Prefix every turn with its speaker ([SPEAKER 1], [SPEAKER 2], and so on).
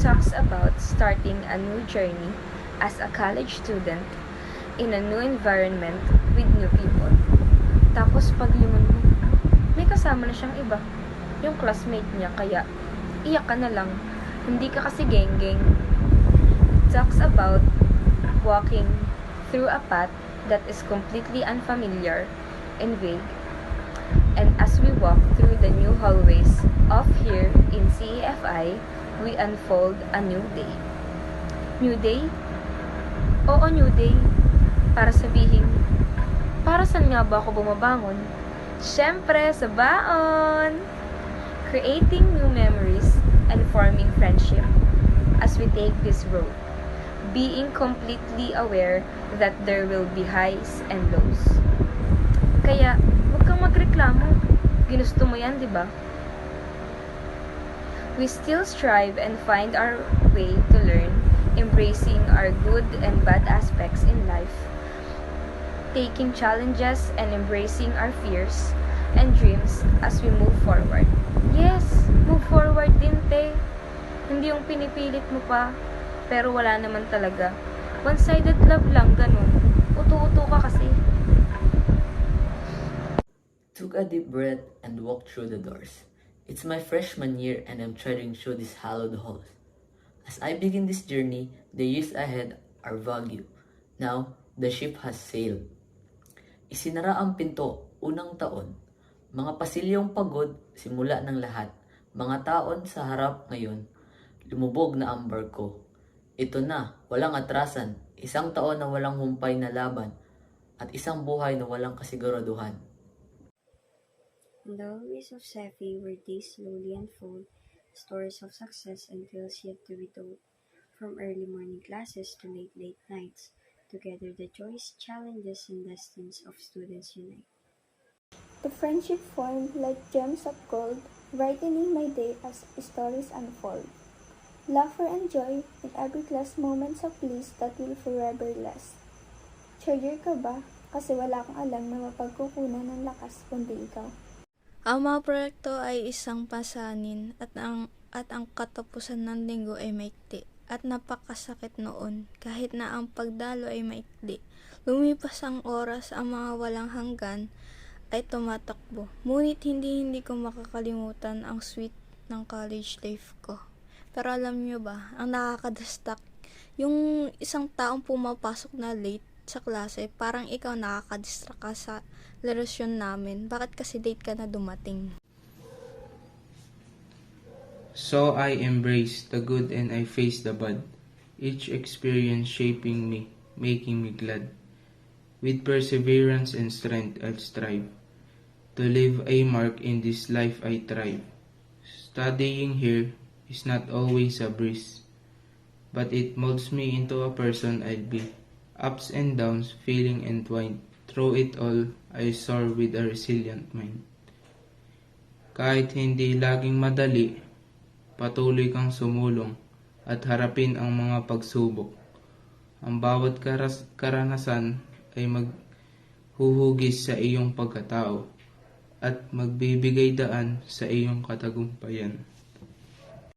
[SPEAKER 1] talks about starting a new journey as a college student in a new environment with new people. Tapos paglingon mo, may kasama na siyang iba, yung classmate niya, kaya iyak ka na lang, hindi ka kasi geng-geng. Talks about walking through a path that is completely unfamiliar and vague. And as we walk through the new hallways of here in CEFI, we unfold a new day. New day? Oo, new day. Para sabihin, para saan nga ba ako bumabangon? Siyempre, sa baon! Creating new memories and forming friendship as we take this road. Being completely aware that there will be highs and lows. Kaya, huwag kang magreklamo. Ginusto mo yan, di ba? We still strive and find our way to learn, embracing our good and bad aspects in life, taking challenges and embracing our fears and dreams as we move forward. Yes, move forward din, te. Hindi yung pinipilit mo pa, pero wala naman talaga. One-sided love lang, ganun. Uto-uto ka kasi.
[SPEAKER 2] Took a deep breath and walked through the doors. It's my freshman year and I'm treading through these hallowed halls. As I begin this journey, the years ahead are vague. Now, the ship has sailed. Isinara ang pinto, unang taon. Mga pasilyong pagod, simula ng lahat. Mga taon sa harap ngayon, lumubog na ang barko. Ito na, walang atrasan, isang taon na walang humpay na laban, at isang buhay na walang kasiguraduhan.
[SPEAKER 3] In the hallways of Sefi, where days slowly unfold, stories of success and tales yet to be told. From early morning classes to late nights, together the joys, challenges, and destinies of students unite.
[SPEAKER 4] The friendship formed like gems of gold, brightening my day as stories unfold. Laughter and joy in every class, moments of bliss that will forever last. Treasure ka ba? Kasi wala kang alam na mapagkukunan ng lakas kundi ikaw.
[SPEAKER 5] Ang mga proyekto ay isang pasanin at ang katapusan ng linggo ay maikli at napakasakit noon kahit na ang pagdalo ay maikli. Lumipas ang oras, ang mga walang hanggan ay tumatakbo. Ngunit hindi ko makakalimutan ang sweet ng college life ko. Pero alam niyo ba, ang nakakadastak, yung isang taong pumapasok na late sa klase, parang ikaw nakakadistract ka sa relasyon namin. Bakit kasi late ka na dumating?
[SPEAKER 6] So I embraced the good and I faced the bad, each experience shaping me, making me glad. With perseverance and strength I'll strive, to leave a mark in this life I thrive. Studying here is not always a breeze, but it molds me into a person I'll be. Ups and downs, feeling entwined. Through it all, I soar with a resilient mind. Kahit hindi laging madali, patuloy kang sumulong at harapin ang mga pagsubok. Ang bawat karanasan ay maghuhugis sa iyong pagkatao at magbibigay daan sa iyong katagumpayan.